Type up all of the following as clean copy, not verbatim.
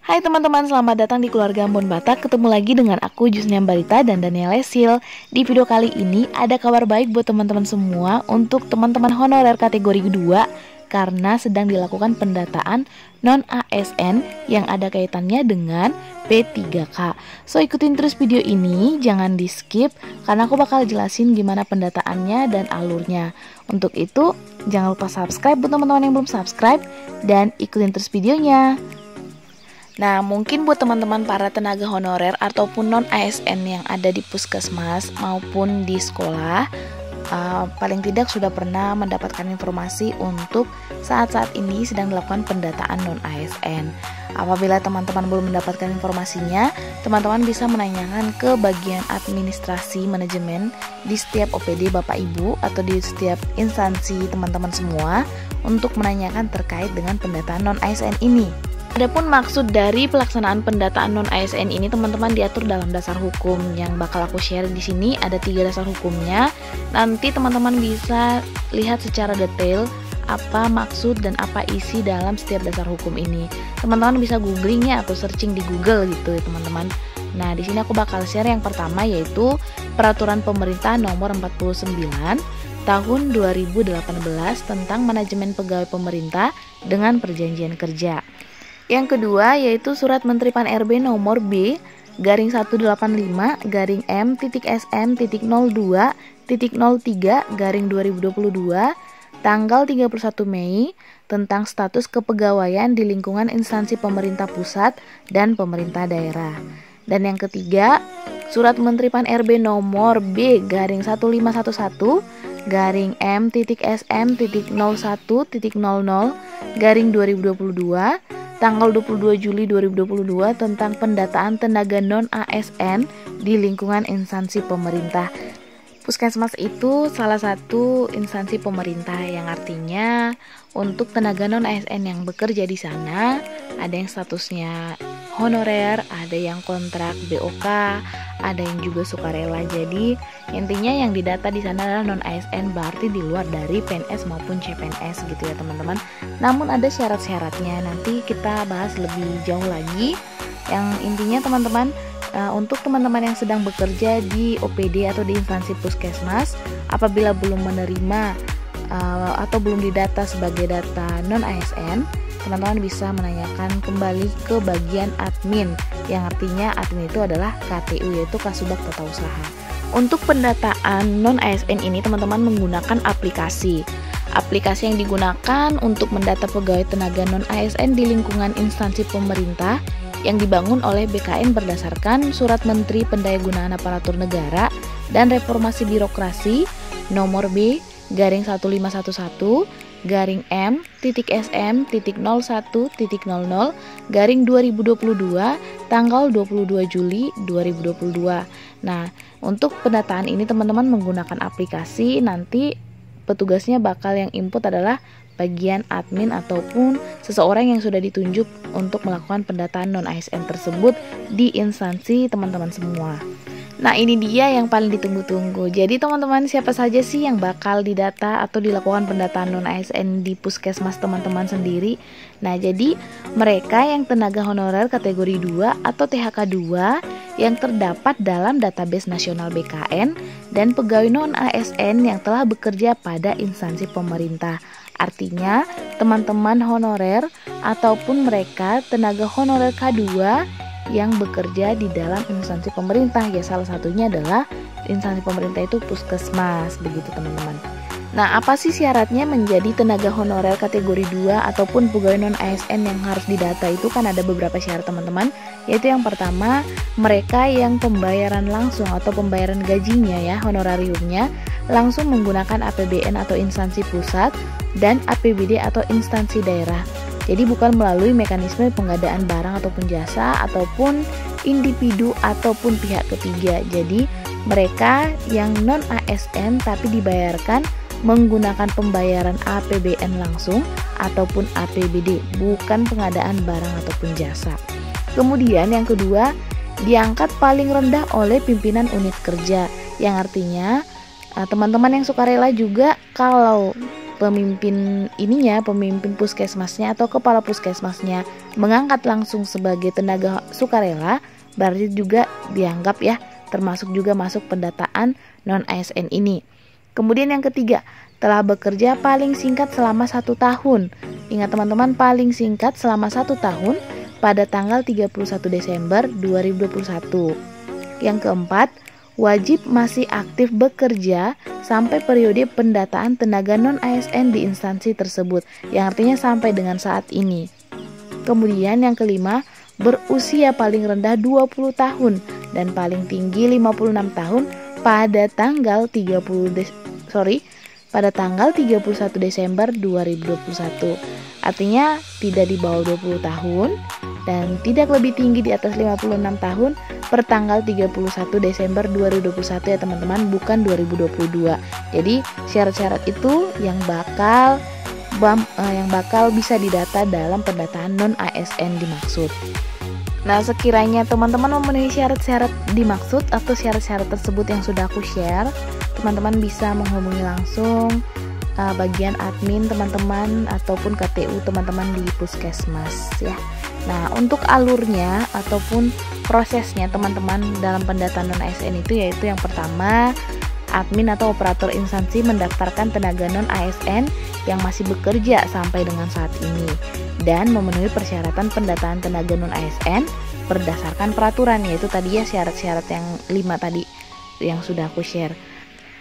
Hai teman-teman, selamat datang di keluarga Ambon Batak. Ketemu lagi dengan aku Jusnya Barita dan Daniel Lesil. Di video kali ini ada kabar baik buat teman-teman semua untuk teman-teman honorer kategori kedua, karena sedang dilakukan pendataan non-ASN yang ada kaitannya dengan P3K. So ikutin terus video ini, jangan di skip karena aku bakal jelasin gimana pendataannya dan alurnya. Untuk itu jangan lupa subscribe buat teman-teman yang belum subscribe dan ikutin terus videonya. Nah, mungkin buat teman-teman para tenaga honorer ataupun non-ASN yang ada di puskesmas maupun di sekolah, paling tidak sudah pernah mendapatkan informasi untuk saat-saat ini sedang dilakukan pendataan non-ASN. Apabila teman-teman belum mendapatkan informasinya, teman-teman bisa menanyakan ke bagian administrasi manajemen di setiap OPD Bapak Ibu atau di setiap instansi teman-teman semua untuk menanyakan terkait dengan pendataan non-ASN ini. Adapun maksud dari pelaksanaan pendataan non-ASN ini teman-teman diatur dalam dasar hukum yang bakal aku share di sini. Ada 3 dasar hukumnya. Nanti teman-teman bisa lihat secara detail apa maksud dan apa isi dalam setiap dasar hukum ini. Teman-teman bisa googling ya atau searching di Google gitu ya teman-teman. Nah, di sini aku bakal share yang pertama yaitu Peraturan Pemerintah Nomor 49 Tahun 2018 tentang manajemen pegawai pemerintah dengan perjanjian kerja. Yang kedua yaitu Surat Menteri Pan-RB nomor B/M.M.02.03/2022 tanggal 31 Mei tentang status kepegawaian di lingkungan instansi pemerintah pusat dan pemerintah daerah. Dan yang ketiga, Surat Menteri Pan-RB nomor B/SM.01.00/2022 tanggal 22 Juli 2022 tentang pendataan tenaga non-ASN di lingkungan instansi pemerintah. Puskesmas itu salah satu instansi pemerintah yang artinya untuk tenaga non-ASN yang bekerja di sana ada yang statusnya honorer, ada yang kontrak BOK, ada yang juga sukarela. Jadi intinya yang didata di sana adalah non-ASN, berarti di luar dari PNS maupun CPNS gitu ya teman-teman. Namun ada syarat-syaratnya, nanti kita bahas lebih jauh lagi. Yang intinya teman-teman, untuk teman-teman yang sedang bekerja di OPD atau di instansi puskesmas, apabila belum menerima atau belum didata sebagai data non-ASN, teman-teman bisa menanyakan kembali ke bagian admin, yang artinya admin itu adalah KTU, yaitu Kasubag Tata Usaha. Untuk pendataan non-ASN ini teman-teman menggunakan aplikasi yang digunakan untuk mendata pegawai tenaga non-ASN di lingkungan instansi pemerintah yang dibangun oleh BKN berdasarkan Surat Menteri Pendayagunaan Aparatur Negara dan Reformasi Birokrasi nomor B/M.SM.01.00/2022 tanggal 22 Juli 2022. Nah, untuk pendataan ini teman-teman menggunakan aplikasi, nanti petugasnya bakal yang input adalah bagian admin ataupun seseorang yang sudah ditunjuk untuk melakukan pendataan non-ASN tersebut di instansi teman-teman semua. Nah, ini dia yang paling ditunggu-tunggu. Jadi teman-teman, siapa saja sih yang bakal didata atau dilakukan pendataan non-ASN di puskesmas teman-teman sendiri? Nah, jadi mereka yang tenaga honorer kategori 2 atau THK 2 yang terdapat dalam database nasional BKN dan pegawai non-ASN yang telah bekerja pada instansi pemerintah. Artinya, teman-teman honorer ataupun mereka tenaga honorer K2 yang bekerja di dalam instansi pemerintah, ya salah satunya adalah instansi pemerintah itu puskesmas, begitu teman-teman. Nah, apa sih syaratnya menjadi tenaga honorer kategori 2 ataupun pegawai non-ASN yang harus didata? Itu kan ada beberapa syarat teman-teman, yaitu yang pertama, mereka yang pembayaran langsung atau pembayaran gajinya ya, honorariumnya langsung menggunakan APBN atau instansi pusat dan APBD atau instansi daerah. Jadi bukan melalui mekanisme pengadaan barang ataupun jasa ataupun individu ataupun pihak ketiga. Jadi mereka yang non-ASN tapi dibayarkan menggunakan pembayaran APBN langsung ataupun APBD, bukan pengadaan barang ataupun jasa. Kemudian yang kedua, diangkat paling rendah oleh pimpinan unit kerja, yang artinya teman-teman yang sukarela juga kalau pemimpin puskesmasnya atau kepala puskesmasnya mengangkat langsung sebagai tenaga sukarela, berarti juga dianggap ya termasuk juga masuk pendataan non-ASN ini. Kemudian yang ketiga, telah bekerja paling singkat selama 1 tahun. Ingat teman-teman, paling singkat selama 1 tahun pada tanggal 31 Desember 2021. Yang keempat, wajib masih aktif bekerja sampai periode pendataan tenaga non-ASN di instansi tersebut, yang artinya sampai dengan saat ini. Kemudian yang kelima, berusia paling rendah 20 tahun dan paling tinggi 56 tahun pada tanggal 31 Desember 2021. Artinya tidak di bawah 20 tahun dan tidak lebih tinggi di atas 56 tahun per tanggal 31 Desember 2021 ya teman-teman, bukan 2022. Jadi syarat-syarat itu yang bakal bisa didata dalam pendataan non-ASN dimaksud. Nah, sekiranya teman-teman memenuhi syarat-syarat dimaksud atau syarat-syarat tersebut yang sudah aku share, teman-teman bisa menghubungi langsung bagian admin teman-teman ataupun KTU teman-teman di puskesmas ya. Nah, untuk alurnya ataupun prosesnya teman-teman dalam pendataan non-ASN itu yaitu yang pertama, admin atau operator instansi mendaftarkan tenaga non-ASN yang masih bekerja sampai dengan saat ini dan memenuhi persyaratan pendataan tenaga non-ASN berdasarkan peraturan, yaitu tadi ya syarat-syarat yang 5 tadi yang sudah aku share.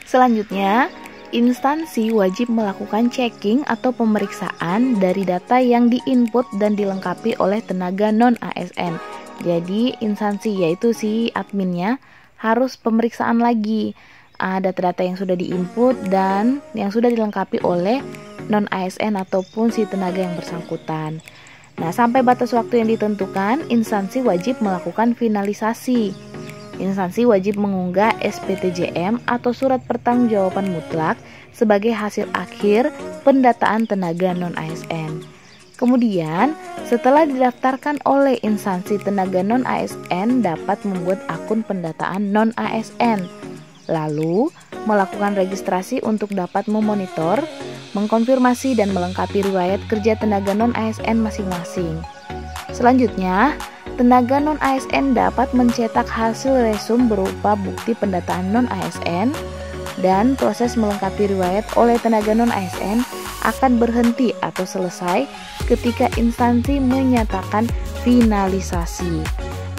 Selanjutnya, instansi wajib melakukan checking atau pemeriksaan dari data yang diinput dan dilengkapi oleh tenaga non-ASN. Jadi instansi yaitu si adminnya harus pemeriksaan lagi data-data yang sudah diinput dan yang sudah dilengkapi oleh non-ASN ataupun si tenaga yang bersangkutan. Nah, sampai batas waktu yang ditentukan, instansi wajib melakukan finalisasi. Instansi wajib mengunggah SPTJM atau surat pertanggungjawaban mutlak sebagai hasil akhir pendataan tenaga non-ASN. Kemudian, setelah didaftarkan oleh instansi, tenaga non-ASN dapat membuat akun pendataan non-ASN. Lalu, melakukan registrasi untuk dapat memonitor, mengkonfirmasi dan melengkapi riwayat kerja tenaga non-ASN masing-masing. Selanjutnya, tenaga non-ASN dapat mencetak hasil resum berupa bukti pendataan non-ASN dan proses melengkapi riwayat oleh tenaga non-ASN akan berhenti atau selesai ketika instansi menyatakan finalisasi.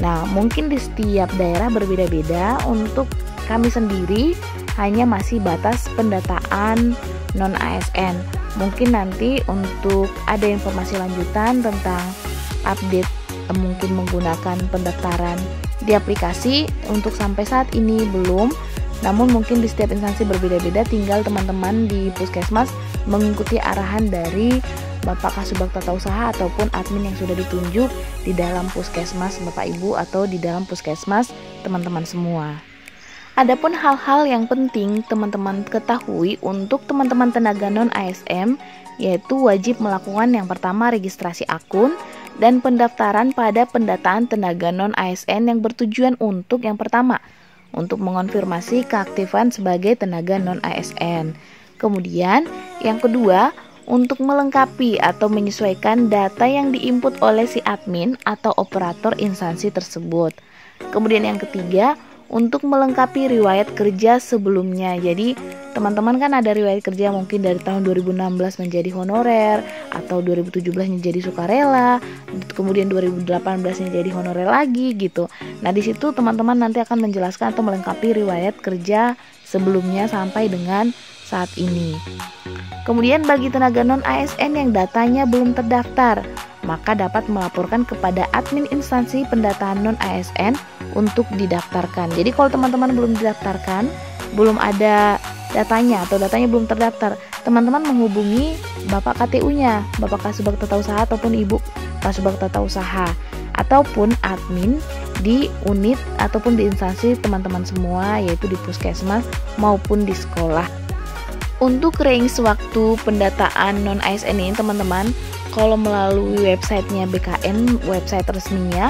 Nah, mungkin di setiap daerah berbeda-beda. Untuk kami sendiri hanya masih batas pendataan non-ASN. Mungkin nanti untuk ada informasi lanjutan tentang update mungkin menggunakan pendaftaran di aplikasi, untuk sampai saat ini belum. Namun mungkin di setiap instansi berbeda-beda, tinggal teman-teman di puskesmas mengikuti arahan dari Bapak Kasubag Tata Usaha ataupun admin yang sudah ditunjuk di dalam puskesmas Bapak Ibu atau di dalam puskesmas teman-teman semua. Adapun hal-hal yang penting teman-teman ketahui untuk teman-teman tenaga non-ASN, yaitu wajib melakukan yang pertama registrasi akun dan pendaftaran pada pendataan tenaga non-ASN yang bertujuan untuk yang pertama, untuk mengonfirmasi keaktifan sebagai tenaga non-ASN. Kemudian yang kedua, untuk melengkapi atau menyesuaikan data yang diinput oleh si admin atau operator instansi tersebut. Kemudian yang ketiga, untuk melengkapi riwayat kerja sebelumnya. Jadi teman-teman kan ada riwayat kerja mungkin dari tahun 2016 menjadi honorer atau 2017 menjadi sukarela, kemudian 2018 menjadi honorer lagi gitu. Nah, di situ teman-teman nanti akan menjelaskan atau melengkapi riwayat kerja sebelumnya sampai dengan saat ini. Kemudian bagi tenaga non-ASN yang datanya belum terdaftar, maka dapat melaporkan kepada admin instansi pendataan non-ASN untuk didaftarkan. Jadi kalau teman-teman belum didaftarkan, belum ada datanya atau datanya belum terdaftar, teman-teman menghubungi Bapak KTU-nya, Bapak Kasubag Tata Usaha ataupun Ibu Kasubag Tata Usaha, ataupun admin di unit ataupun di instansi teman-teman semua, yaitu di puskesmas maupun di sekolah. Untuk range waktu pendataan non-ASN ini teman-teman, kalau melalui websitenya BKN, website resminya,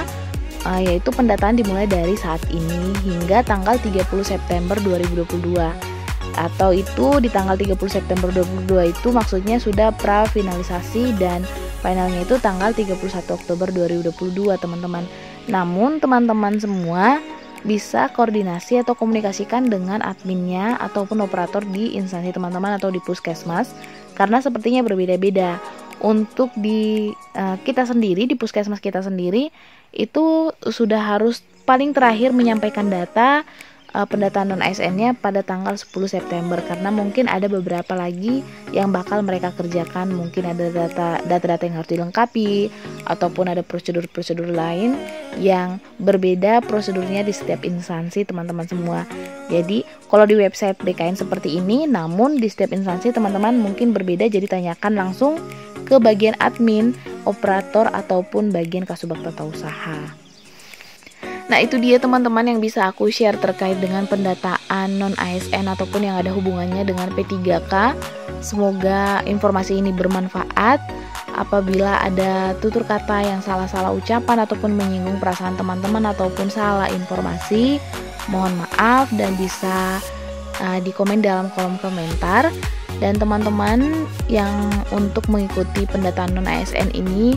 yaitu pendataan dimulai dari saat ini hingga tanggal 30 September 2022. atau itu di tanggal 30 September 2022 itu maksudnya sudah prafinalisasi dan finalnya itu tanggal 31 Oktober 2022 teman-teman. Namun teman-teman semua bisa koordinasi atau komunikasikan dengan adminnya ataupun operator di instansi teman-teman atau di puskesmas karena sepertinya berbeda-beda. Untuk di kita sendiri, di puskesmas kita sendiri itu sudah harus paling terakhir menyampaikan data pendataan non-ASN-nya pada tanggal 10 September karena mungkin ada beberapa lagi yang bakal mereka kerjakan, mungkin ada data-data yang harus dilengkapi ataupun ada prosedur-prosedur lain yang berbeda prosedurnya di setiap instansi teman-teman semua. Jadi kalau di website BKN seperti ini, namun di setiap instansi teman-teman mungkin berbeda, jadi tanyakan langsung ke bagian admin, operator ataupun bagian Kasubag Tata Usaha. Nah itu dia teman-teman yang bisa aku share terkait dengan pendataan non-ASN ataupun yang ada hubungannya dengan P3K. Semoga informasi ini bermanfaat. Apabila ada tutur kata yang salah-salah ucapan ataupun menyinggung perasaan teman-teman ataupun salah informasi, mohon maaf dan bisa di komen dalam kolom komentar. Dan teman-teman yang untuk mengikuti pendataan non-ASN ini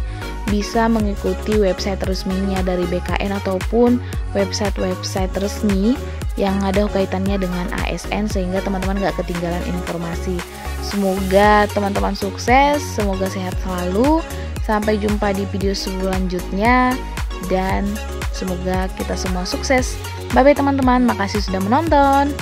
bisa mengikuti website resminya dari BKN ataupun website-website resmi yang ada kaitannya dengan ASN sehingga teman-teman gak ketinggalan informasi. Semoga teman-teman sukses, semoga sehat selalu. Sampai jumpa di video selanjutnya dan semoga kita semua sukses. Bye-bye teman-teman, makasih sudah menonton.